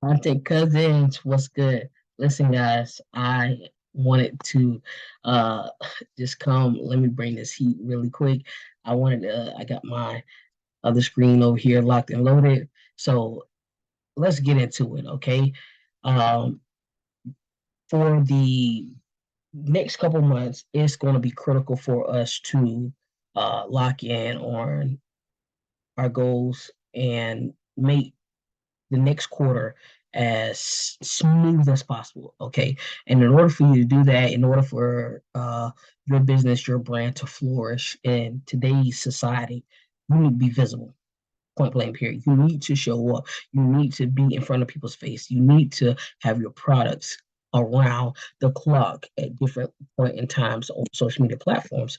Content Cousins, what's good? Listen, guys, I wanted to uh just come. Let me bring this heat really quick. I got my other screen over here locked and loaded. So let's get into it, okay? Um, for the next couple months, it's going to be critical for us to lock in on our goals and make the next quarter as smooth as possible. Okay. And in order for you to do that, in order for your business, your brand to flourish in today's society, you need to be visible. Point blank period. You need to show up. You need to be in front of people's face. You need to have your products around the clock at different point in times on social media platforms.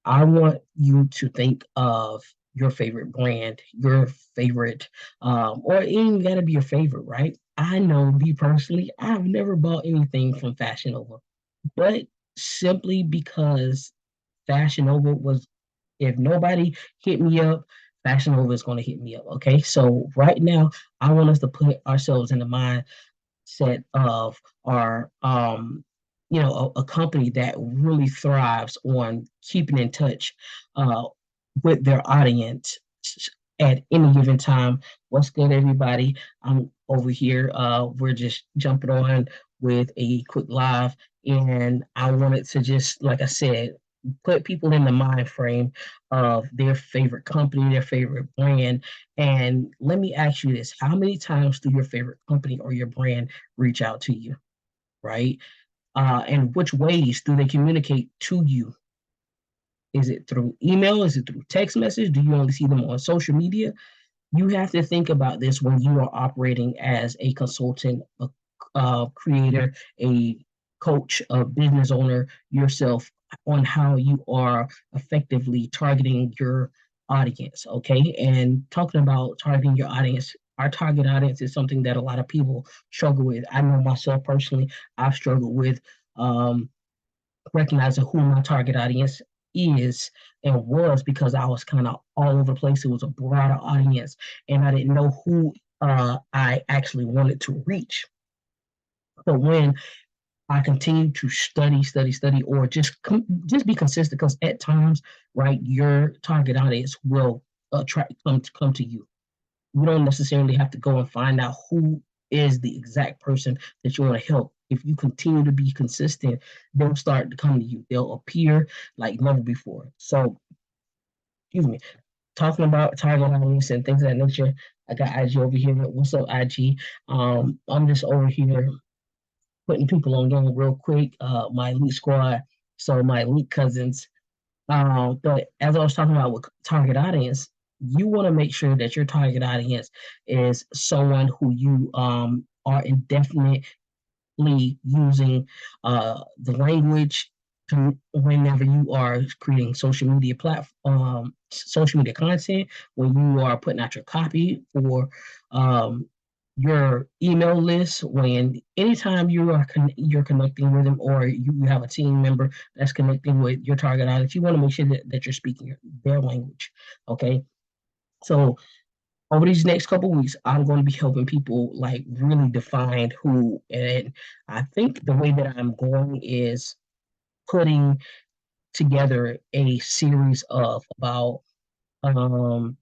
I want you to think of your favorite brand, your favorite, or it ain't gotta be your favorite, right? I know me personally, I've never bought anything from Fashion Nova, but simply because Fashion Nova was, if nobody hit me up, Fashion Nova is going to hit me up. Okay, so right now, I want us to put ourselves in the mindset of our a company that really thrives on keeping in touch uh, with their audience at any given time. What's good, everybody? I'm over here. We're just jumping on with a quick live, and I wanted to just, like I said, put people in the mind frame of their favorite company, their favorite brand. And let me ask you this: how many times do your favorite company or your brand reach out to you, right? And which ways do they communicate to you? Is it through email? Is it through text message? Do you only see them on social media? You have to think about this when you are operating as a consultant, a creator, a coach, a business owner yourself on how you are effectively targeting your audience. Okay. And talking about targeting your audience, our target audience is something that a lot of people struggle with. I know myself personally, I've struggled with um, recognizing who my target audience is and was because I was kind of all over the place. It was a broader audience, and I didn't know who I actually wanted to reach. But when I continue to study, or just be consistent, because at times, right, your target audience will come to you. You don't necessarily have to go and find out who is the exact person that you want to help. If you continue to be consistent, they'll start to come to you. They'll appear like never before. So, excuse me, talking about target audience and things of that nature. I got IG over here. What's up, IG? I'm just over here putting people on game real quick. My elite squad, so my elite cousins. But as I was talking about with target audience, you want to make sure that your target audience is someone who you are indefinitely using the language to whenever you are creating social media content, when you are putting out your copy for um, your email list, when anytime you're connecting with them, or you have a team member that's connecting with your target audience, you want to make sure that you're speaking their language. Okay, so over these next couple weeks, I'm going to be helping people like really define who. And I think the way that I'm going is putting together a series of about um,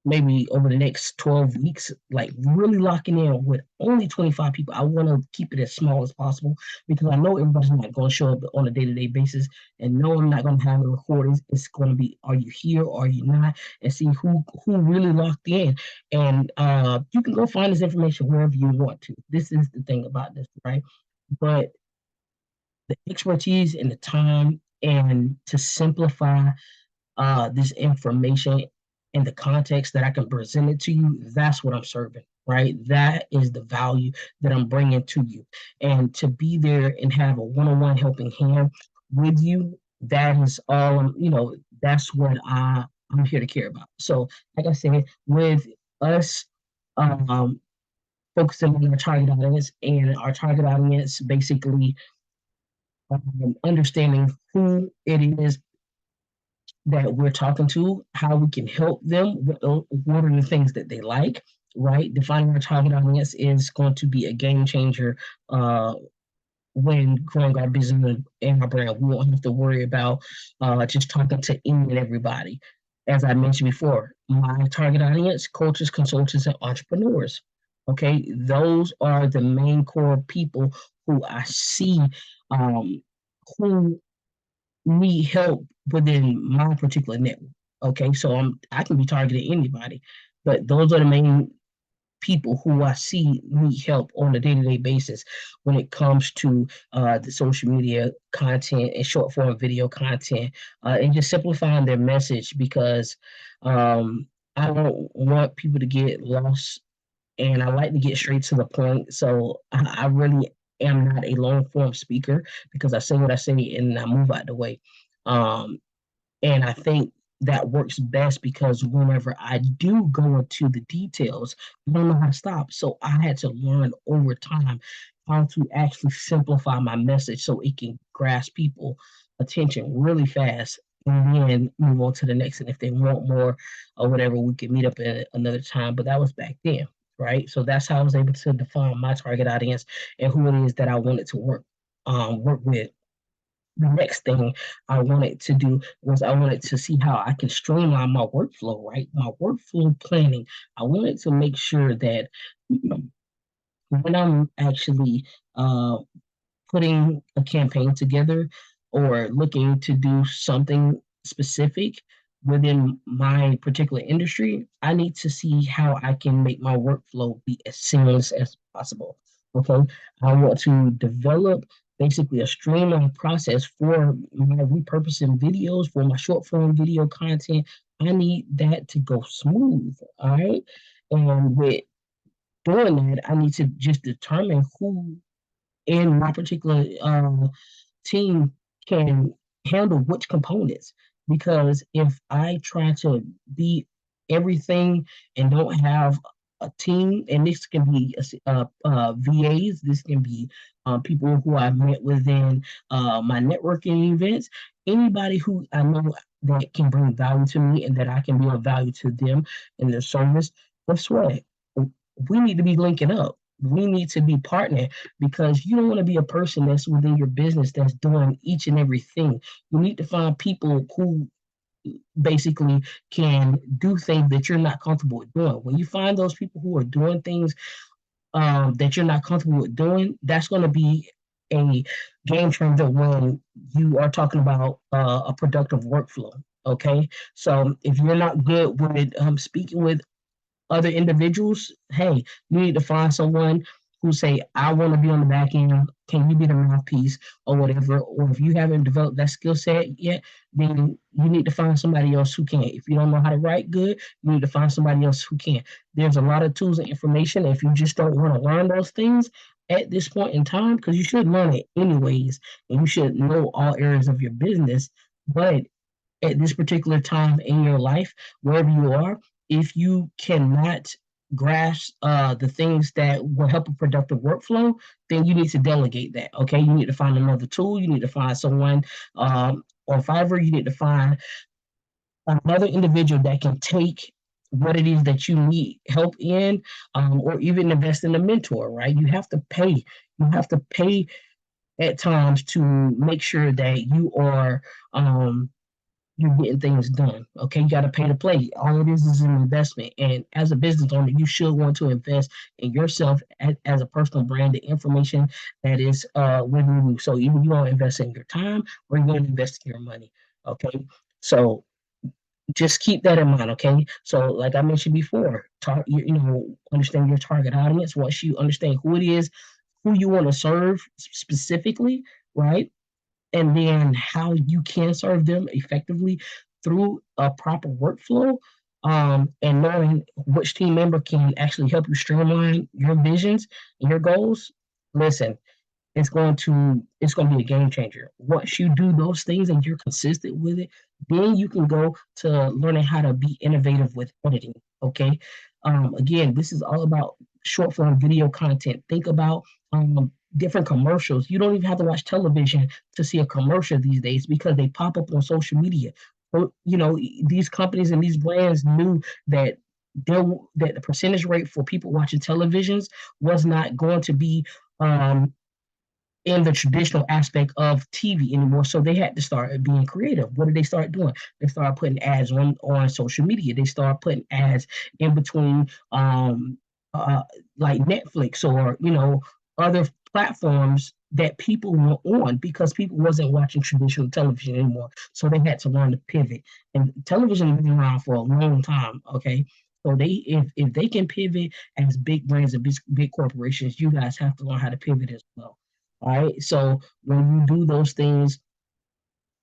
maybe over the next 12 weeks, like really locking in with only 25 people. I want to keep it as small as possible because I know everybody's not going to show up on a day-to-day basis. And no, I'm not going to have a recordings. It's going to be, are you here or are you not? And see who really locked in. And you can go find this information wherever you want to. This is the thing about this, right? But the expertise and the time and to simplify this information in the context that I can present it to you, that's what I'm serving, right? That is the value that I'm bringing to you. And to be there and have a one-on-one helping hand with you, that is all, that's what I'm here to care about. So, like I said, with us um, focusing on our target audience, and our target audience basically understanding who it is that we're talking to, how we can help them, what are the things that they like, right? Defining our target audience is going to be a game changer uh, when growing our business and our brand. We won't have to worry about just talking to any and everybody. As I mentioned before, my target audience, coaches, consultants, and entrepreneurs. Okay, those are the main core people who I see um, who need help within my particular network. Okay, so I can be targeting anybody, but those are the main people who I see need help on a day-to-day basis when it comes to the social media content and short form video content, and just simplifying their message because I don't want people to get lost, and I like to get straight to the point. So I really am not a long form speaker because I say what I say and I move out the way. Um, and I think that works best because whenever I do go into the details, I don't know how to stop. So I had to learn over time how to actually simplify my message so it can grasp people attention really fast and then move on to the next. And if they want more or whatever, we can meet up at another time. But that was back then, right? So that's how I was able to define my target audience and who it is that I wanted to work with. The next thing I wanted to do was I wanted to see how I can streamline my workflow, right? My workflow planning. I wanted to make sure that when I'm actually uh, putting a campaign together or looking to do something specific within my particular industry, I need to see how I can make my workflow be as seamless as possible. Okay. I want to develop basically a streamlined process for my repurposing videos, for my short form video content. I need that to go smooth. All right. And with doing that, I need to just determine who in my particular team can handle which components. Because if I try to be everything and don't have a team, and this can be VAs, this can be people who I met within my networking events, anybody who I know that can bring value to me and that I can be of value to them in their service. Guess what? We need to be linking up. We need to be partnering because you don't want to be a person that's within your business that's doing each and everything. You need to find people who basically can do things that you're not comfortable with doing. When you find those people who are doing things that you're not comfortable with doing, that's going to be a game changer when you are talking about a productive workflow. Okay, so if you're not good with speaking with other individuals, hey, you need to find someone who say, I want to be on the back end. Can you be the mouthpiece or whatever? Or if you haven't developed that skill set yet, then you need to find somebody else who can. If you don't know how to write good, you need to find somebody else who can. There's a lot of tools and information. If you just don't want to learn those things at this point in time, because you should learn it anyways, and you should know all areas of your business. But at this particular time in your life, wherever you are, if you cannot grasp the things that will help a productive workflow, then you need to delegate that. Okay, you need to find another tool. You need to find someone on Fiverr. You need to find another individual that can take what it is that you need help in, or even invest in a mentor. Right, you have to pay. You have to pay at times to make sure that you are you're getting things done. Okay, you got to pay to play. All it is an investment, and as a business owner, you should want to invest in yourself as a personal brand, the information that is within you. So even you want to invest in your time, or you want to invest in your money. Okay, so just keep that in mind. Okay, so like I mentioned before, understand your target audience. Once you understand who it is, who you want to serve specifically, right? And then how you can serve them effectively through a proper workflow, and knowing which team member can actually help you streamline your visions and your goals. Listen, it's going to be a game changer. Once you do those things and you're consistent with it, then you can go to learning how to be innovative with editing. Okay. Again, this is all about short form video content. Think about different commercials. You don't even have to watch television to see a commercial these days because they pop up on social media. These companies and these brands knew that that the percentage rate for people watching televisions was not going to be um, in the traditional aspect of TV anymore. So they had to start being creative. What did they start doing? They started putting ads on social media. They started putting ads in between uh, like Netflix or other platforms that people were on because people wasn't watching traditional television anymore. So they had to learn to pivot. And television has been around for a long time. Okay. So if they can pivot as big brands and big corporations, you guys have to learn how to pivot as well. All right. So when you do those things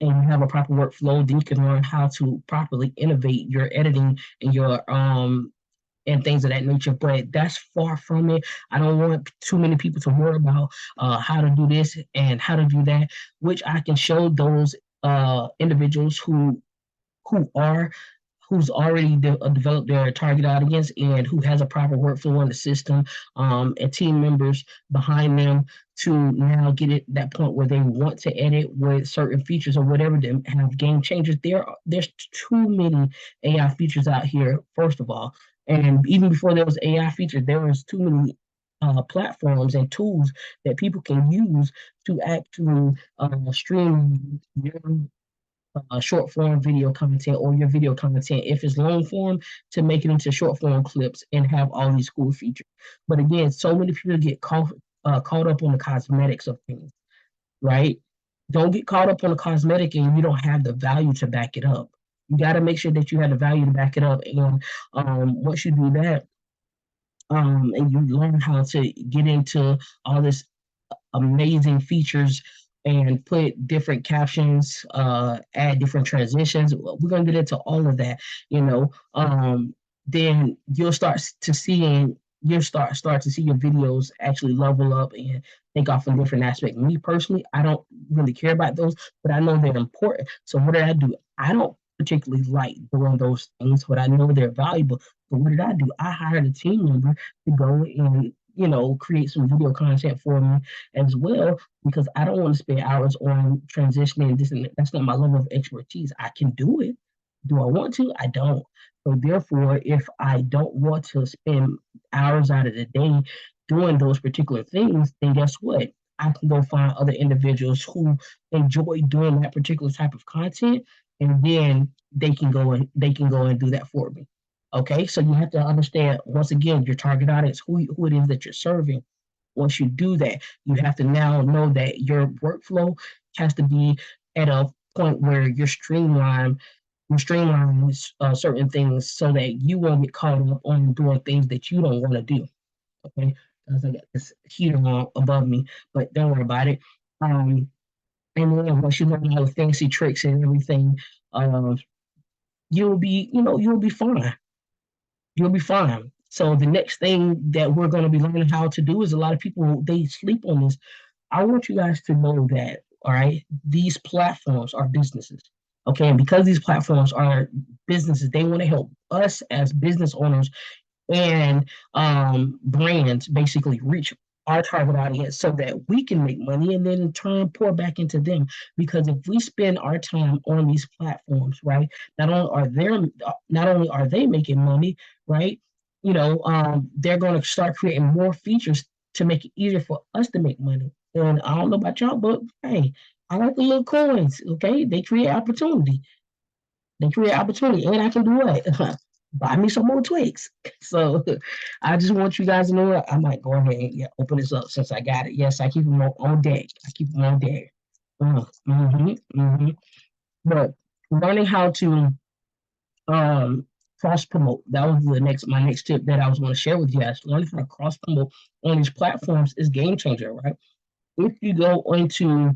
and you have a proper workflow, then you can learn how to properly innovate your editing and your and things of that nature. But that's far from it. I don't want too many people to worry about how to do this and how to do that, which I can show those individuals who are who's already developed their target audience and who has a proper workflow in the system and team members behind them to now get it that point where they want to edit with certain features or whatever to have game changers. There's too many AI features out here, first of all. And even before there was AI features, there was too many platforms and tools that people can use to actually stream your short form video content or your video content if it's long form to make it into short form clips and have all these cool features. But again, so many people get caught up on the cosmetics of things, right? Don't get caught up on the cosmetic and you don't have the value to back it up. You got to make sure that you have the value to back it up. And once you do that, and you learn how to get into all this amazing features and put different captions, add different transitions. We're gonna get into all of that, you know. Then you'll start to see your videos actually level up and take off in different aspects. Me personally, I don't really care about those, but I know they're important. So what did I do? I don't particularly like doing those things, but I know they're valuable. So what did I do? I hired a team member to go and create some video content for me as well because I don't want to spend hours on transitioning this and that. That's not my level of expertise. I can do it. Do I want to? I don't. So therefore, if I don't want to spend hours out of the day doing those particular things, then guess what? I can go find other individuals who enjoy doing that particular type of content, and then they can go and do that for me. Okay, so you have to understand once again your target audience, who it is that you're serving. Once you do that, you have to now know that your workflow has to be at a point where you're streamlining certain things so that you won't get caught up on doing things that you don't want to do. Okay, because I got this heater on above me, but don't worry about it. And then once you learn all the fancy tricks and everything, uh, you'll be fine. You'll be fine. So the next thing that we're going to be learning how to do is a lot of people they sleep on this. I want you guys to know that, all right, these platforms are businesses. Okay, and because these platforms are businesses, they want to help us as business owners and brands basically reach our target audience so that we can make money and then in turn pour back into them. Because if we spend our time on these platforms, right, not only are they making money, right, they're going to start creating more features to make it easier for us to make money. And I don't know about y'all, but hey, I like the little coins. Okay, they create opportunity. They create opportunity, and I can do it. Buy me some more twigs. So I just want you guys to know I might go ahead and open this up since I got it. Yes, I keep them on deck. I keep them on deck. But learning how to cross promote. That was my next tip that I was going to share with you guys. Learning how to cross promote on these platforms is game changer, right? If you go into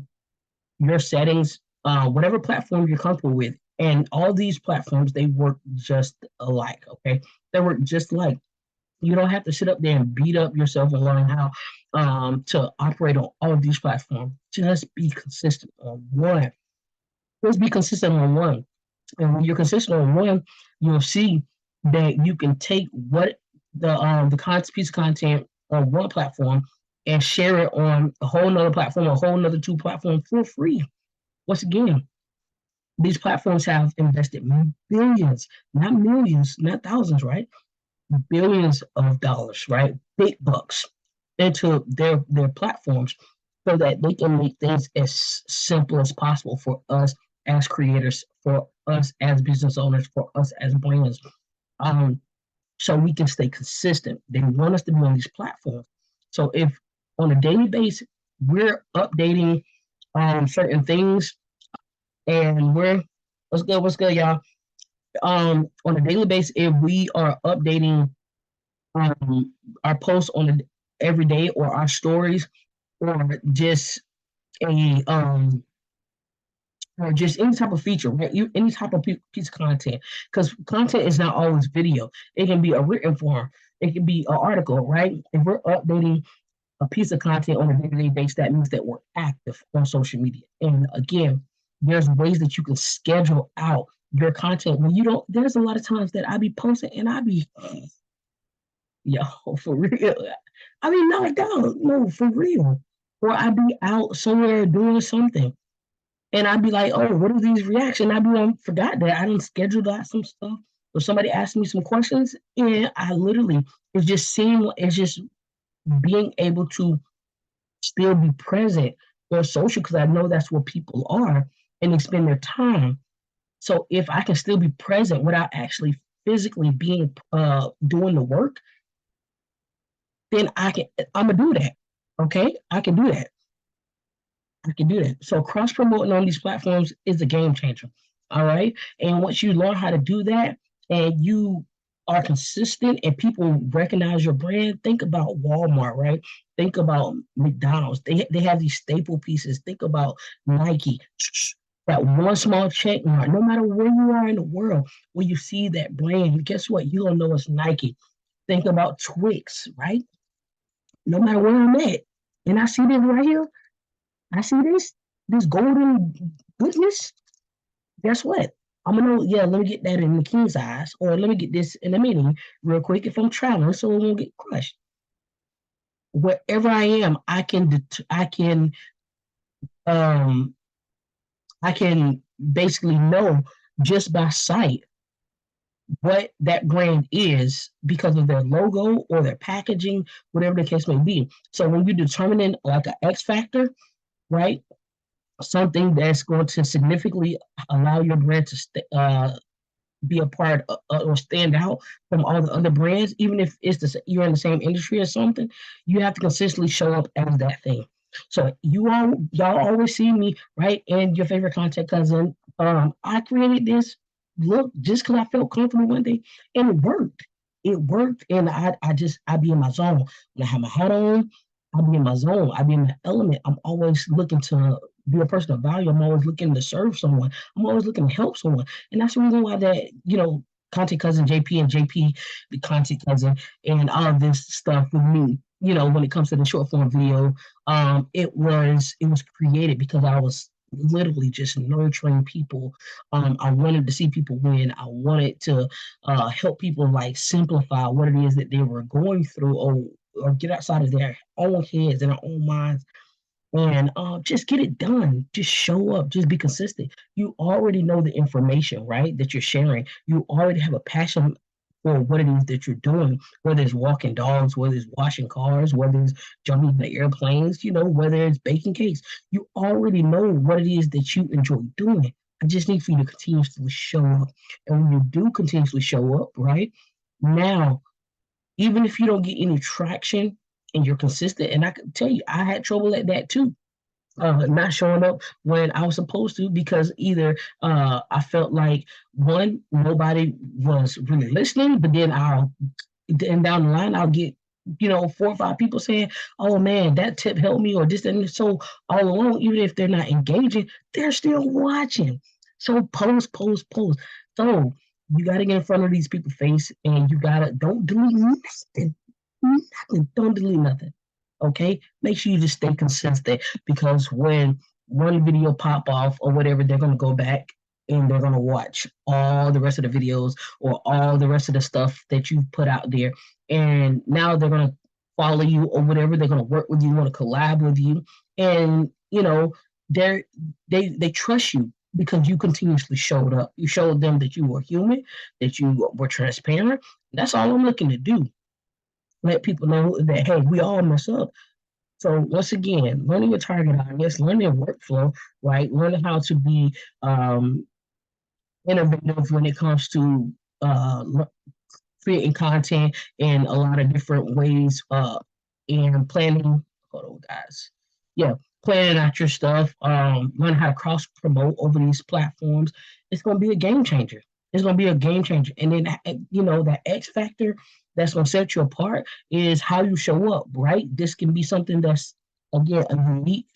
your settings, whatever platform you're comfortable with. And all these platforms, they work just alike, okay? They work just like. You don't have to sit up there and beat up yourself and learn how to operate on all of these platforms. Just be consistent on one. Just be consistent on one. And when you're consistent on one, you'll see that you can take what the piece of content on one platform and share it on a whole nother platform, a whole nother two platforms for free. Once again, these platforms have invested billions, not millions, not thousands, right? billions of dollars, right? Big bucks into their platforms so that they can make things as simple as possible for us as creators, for us as business owners, for us as brands. Um, so we can stay consistent. They want us to be on these platforms. So if on a daily basis we're updating certain things and we're what's good, y'all. On a daily basis, if we are updating um our posts on every day or our stories or just a or just any type of feature, right? Any type of piece of content, because content is not always video. It can be a written form. It can be an article, right? If we're updating a piece of content on a day-to-day basis, that means that we're active on social media. And again, there's ways that you can schedule out your content when you don't. There's a lot of times that I be posting and I be, yo, for real. I mean, knocked out, no, for real. Or I be out somewhere doing something and I'd be like, oh, what are these reactions? I'd be like, forgot that I didn't schedule out some stuff. Or somebody asked me some questions, and I literally, it's just being able to still be present on social because I know that's where people are and they spend their time. So if I can still be present without actually physically being doing the work, then I'm gonna do that. Okay, I can do that. I can do that. So cross promoting on these platforms is a game changer. All right. And once you learn how to do that and you are consistent and people recognize your brand, think about Walmart, right? Think about McDonald's. They have these staple pieces. Think about Nike. That one small check mark, no matter where you are in the world, when you see that brand, guess what? You don't know it's Nike. Think about Twix, right? No matter where I'm at. And I see this right here. I see this golden goodness. Guess what? I'm gonna yeah, let me get that in the king size, or let me get this in the mini real quick if I'm traveling, so it won't get crushed. Wherever I am, um I can basically know just by sight what that brand is because of their logo or their packaging, whatever the case may be. So when you're determining like an X factor, right? Something that's going to significantly allow your brand to be a part or stand out from all the other brands, even if you're in the same industry or something, you have to consistently show up as that thing. So y'all always see me right in your favorite content cousin. I created this look just because I felt comfortable one day, and it worked. It worked, and I be in my zone when I have my hat on. I'll be in my zone. I'll be in my element. I'm always looking to be a person of value. I'm always looking to serve someone. I'm always looking to help someone. And that's the reason why that, Content Cousin JP and JP, the Content Cousin, and all of this stuff with me, when it comes to the short form video, it was created because I was literally just nurturing people. I wanted to see people win. I wanted to help people like simplify what it is that they were going through or get outside of their own heads and their own minds and just get it done. Just show up. Just be consistent. You already know the information, right? That you're sharing. You already have a passion for what it is that you're doing, whether it's walking dogs, whether it's washing cars, whether it's jumping the airplanes, whether it's baking cakes. You already know what it is that you enjoy doing. I just need for you to continuously show up. And when you do continuously show up, right? Now, even if you don't get any traction and you're consistent, and I can tell you, I had trouble at that too. Not showing up when I was supposed to because either I felt like one, nobody was really listening, but then down the line I'll get 4 or 5 people saying, "Oh man, that tip helped me," or this and this. So all along, even if they're not engaging, they're still watching. So post. So you got to get in front of these people's face, and you gotta don't delete nothing. Nothing. Don't delete nothing. Okay, make sure you just stay consistent because when one video pop off or whatever, they're gonna go back and they're gonna watch all the rest of the videos or all the rest of the stuff that you put out there, and now they're gonna follow you or whatever. They're gonna work with you, want to collab with you, and they they trust you because you continuously showed up. You showed them that you were human, that you were transparent, That's all I'm looking to do. Let people know that hey, we all mess up. So once again, learning your target audience, learning your workflow, right? Learning how to be innovative when it comes to uh, creating content in a lot of different ways, and planning. Hold on, guys. Yeah, planning out your stuff. Learn how to cross promote over these platforms. It's going to be a game changer. It's going to be a game changer. And then that X factor that's going to set you apart is how you show up. Right. This can be something that's again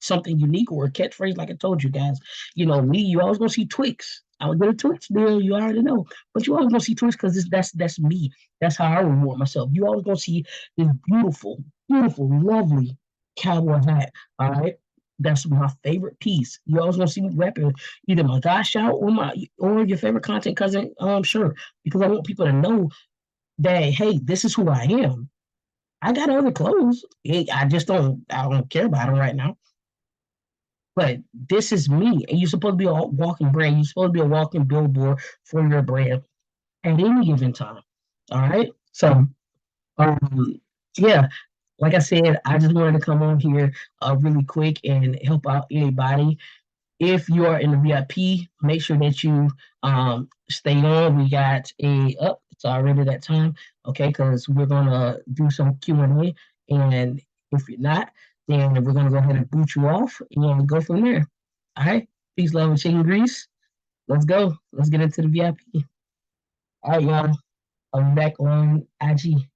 something unique or a catchphrase, like I told you guys. Me, you always gonna see tweaks. I would get a Twix deal, you already know. But you always gonna see tweaks because that's me. That's how I reward myself. You always gonna see this beautiful, beautiful, lovely cowboy hat. All right. That's my favorite piece. You always gonna see me rapping either my gosh out or your favorite content cousin shirt. Because I want people to know that hey, this is who I am. I got other clothes. I don't care about them right now. But this is me. And you're supposed to be a walking brand. You're supposed to be a walking billboard for your brand at any given time. All right. So um, yeah, like I said, I just wanted to come on here really quick and help out anybody. If you are in the VIP, make sure that you stay on. We got it's already that time, okay? Because we're gonna do some Q&A, and if you're not, then we're gonna go ahead and boot you off and go from there. All right, peace, love, and chicken grease. Let's go. Let's get into the VIP. All right, y'all. I'm back on IG.